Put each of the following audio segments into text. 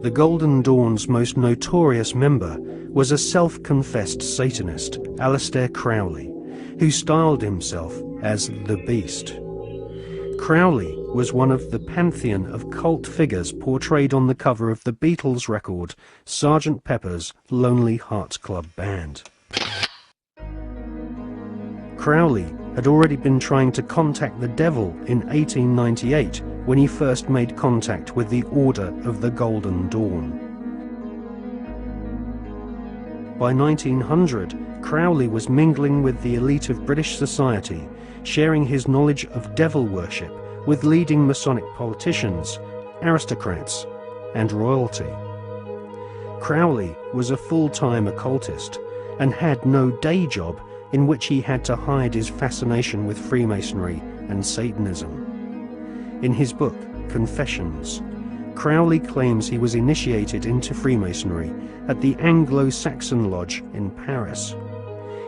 The Golden Dawn's most notorious member was a self-confessed Satanist, Aleister Crowley, who styled himself as the Beast. Crowley was one of the pantheon of cult figures portrayed on the cover of the Beatles record Sgt. Pepper's Lonely Hearts Club Band. Crowley had already been trying to contact the devil in 1898 when he first made contact with the Order of the Golden Dawn. By 1900, Crowley was mingling with the elite of British society, sharing his knowledge of devil worship with leading Masonic politicians, aristocrats, and royalty. Crowley was a full-time occultist and had no day job in which he had to hide his fascination with Freemasonry and Satanism. In his book, Confessions, Crowley claims he was initiated into Freemasonry at the Anglo-Saxon Lodge in Paris.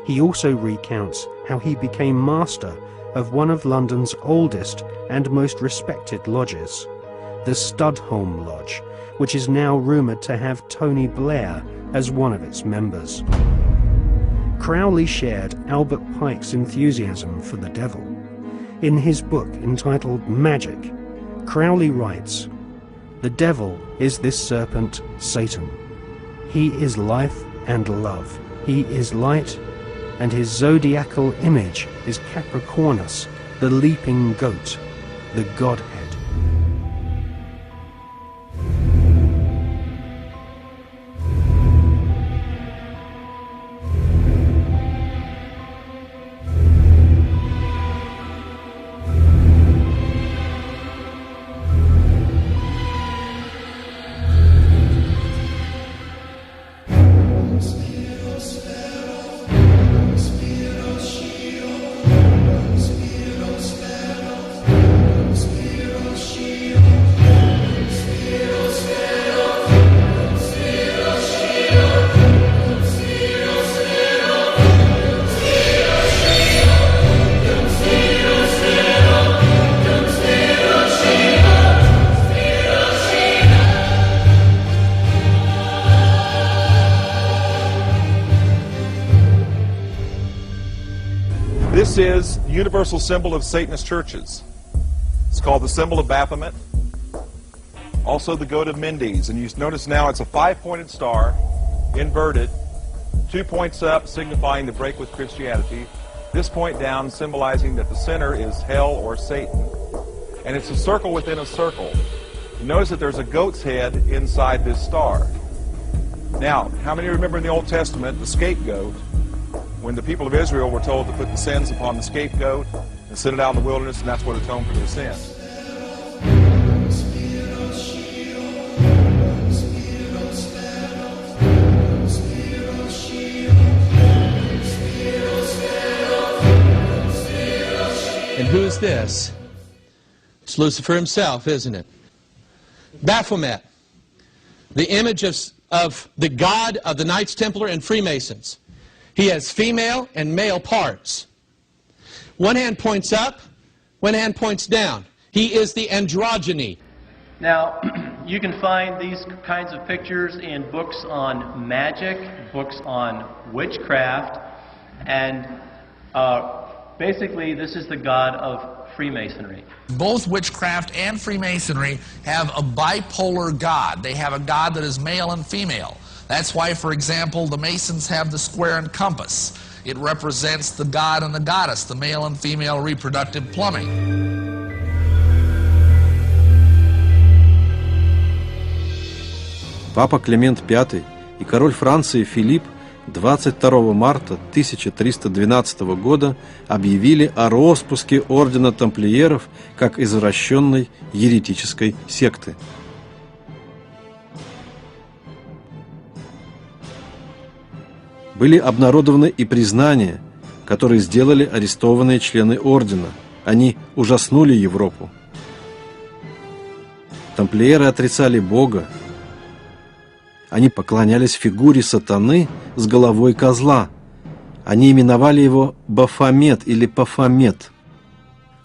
He also recounts how he became master of one of London's oldest and most respected lodges, the Studholme Lodge, which is now rumoured to have Tony Blair as one of its members. Crowley shared Albert Pike's enthusiasm for the devil. In his book entitled Magic, Crowley writes, "The devil is this serpent, Satan. He is life and love. He is light, and his zodiacal image is Capricornus, the leaping goat, the Godhead." This is the universal symbol of Satanist churches. It's called the symbol of Baphomet, also the goat of Mendes. And you notice now it's a 5-pointed star, inverted, 2 points up signifying the break with Christianity, this point down symbolizing that the center is hell or Satan, and it's a circle within a circle. You notice that there's a goat's head inside this star. Now, how many remember in the Old Testament the scapegoat, when the people of Israel were told to put the sins upon the scapegoat and send it out in the wilderness, and that's what atoned for their sins? And who's this? It's Lucifer himself, isn't it? Baphomet, the image of the god of the Knights Templar and Freemasons. He has female and male parts. One hand points up, one hand points down. He is the androgyny. Now, you can find these kinds of pictures in books on magic, books on witchcraft, and basically this is the god of Freemasonry. Both witchcraft and Freemasonry have a bipolar god. They have a god that is male and female. That's why, for example, the Masons have the square and compass. It represents the god and the goddess, the male and female reproductive plumbing. Папа Климент V и король Франции Филипп 22 марта 1312 года объявили о роспуске ордена тамплиеров как извращенной еретической секты. Были обнародованы и признания, которые сделали арестованные члены ордена. Они ужаснули Европу. Тамплиеры отрицали Бога. Они поклонялись фигуре сатаны с головой козла. Они именовали его Бафомет или Бафомет.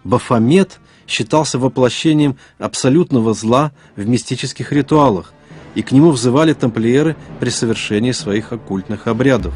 Бафомет считался воплощением абсолютного зла в мистических ритуалах и к нему взывали тамплиеры при совершении своих оккультных обрядов.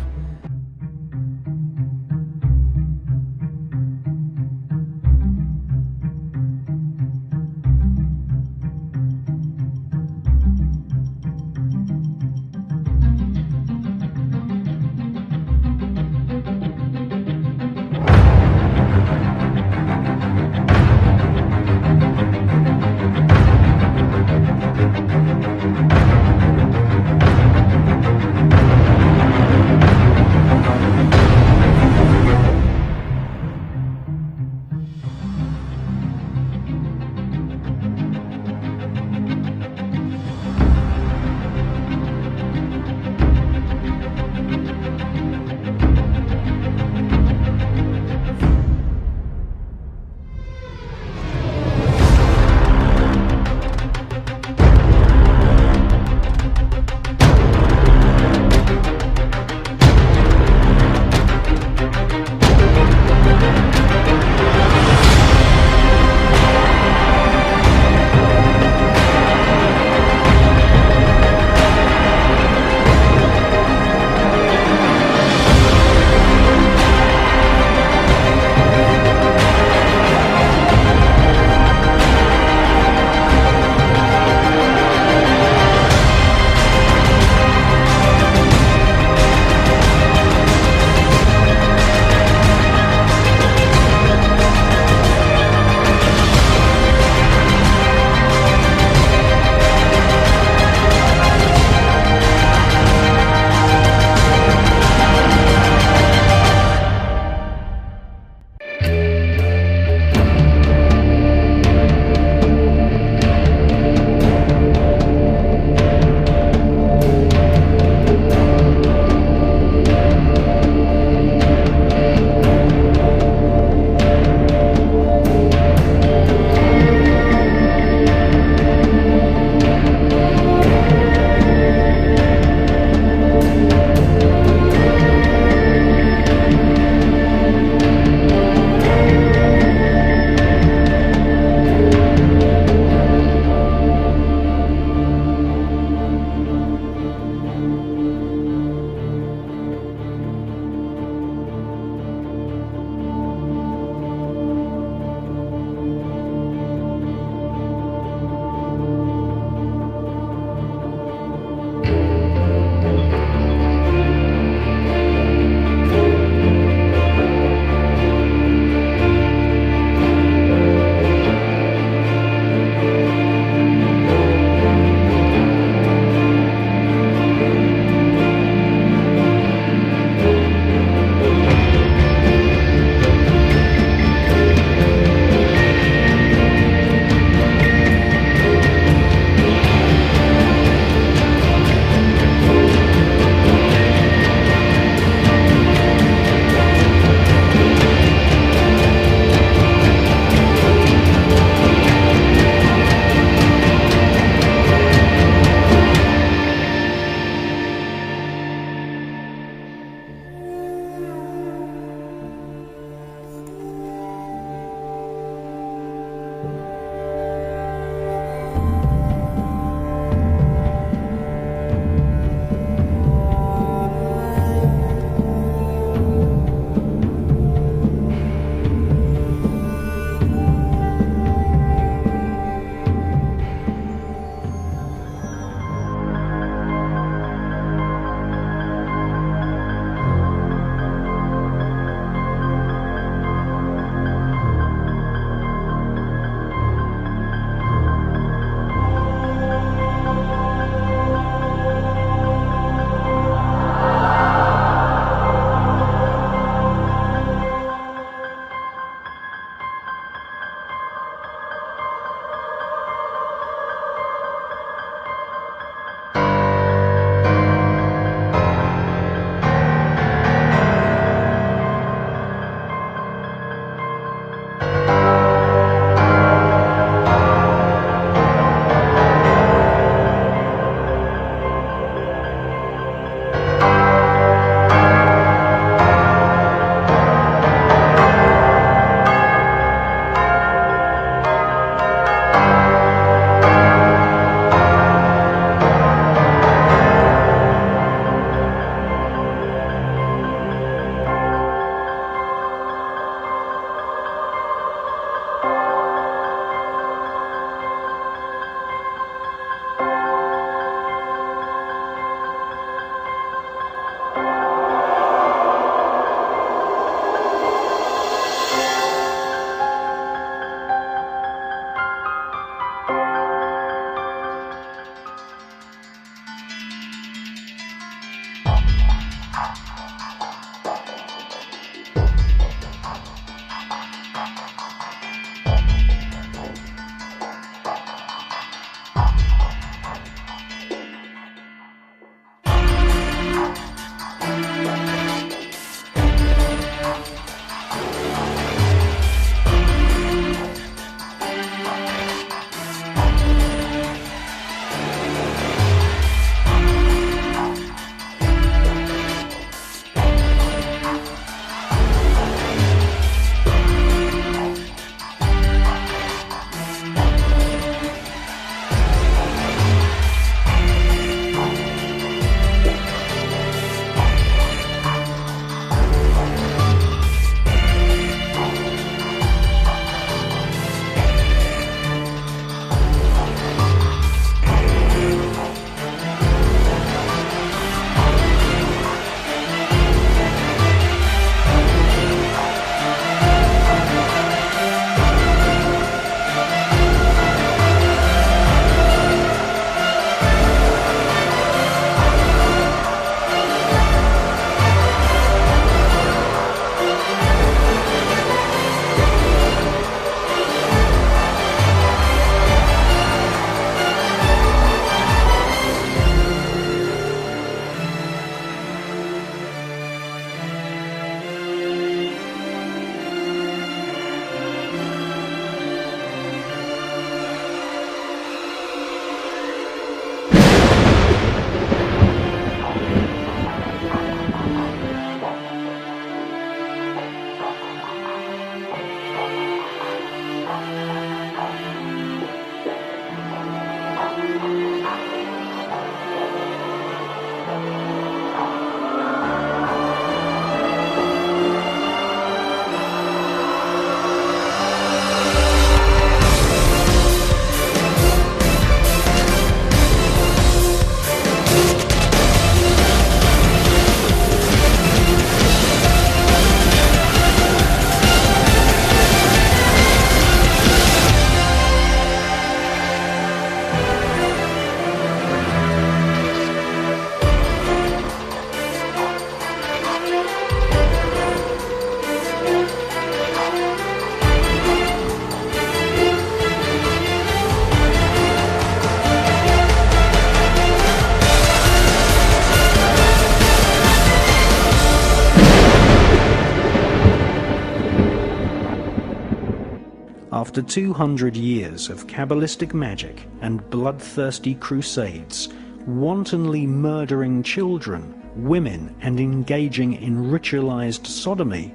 After 200 years of Kabbalistic magic and bloodthirsty crusades, wantonly murdering children, women, and engaging in ritualized sodomy,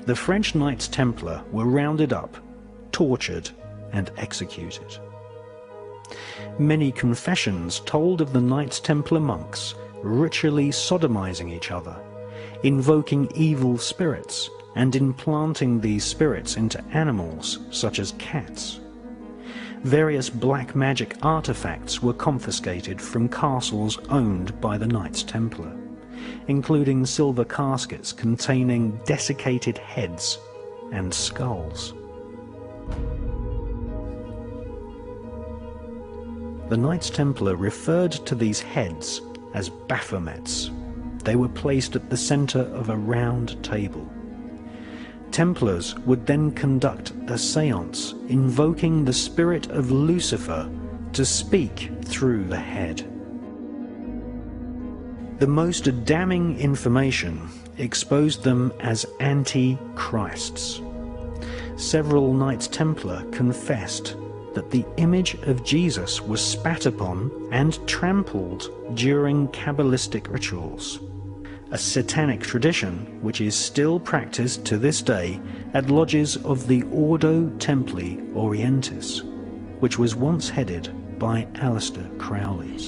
the French Knights Templar were rounded up, tortured, and executed. Many confessions told of the Knights Templar monks ritually sodomizing each other, invoking evil spirits, and implanting these spirits into animals such as cats. Various black magic artifacts were confiscated from castles owned by the Knights Templar, including silver caskets containing desiccated heads and skulls. The Knights Templar referred to these heads as Bafomets. They were placed at the center of a round table. Templars would then conduct a seance invoking the spirit of Lucifer to speak through the head. The most damning information exposed them as anti-Christs. Several Knights Templar confessed that the image of Jesus was spat upon and trampled during Kabbalistic rituals, a satanic tradition which is still practiced to this day at lodges of the Ordo Templi Orientis, which was once headed by Aleister Crowley.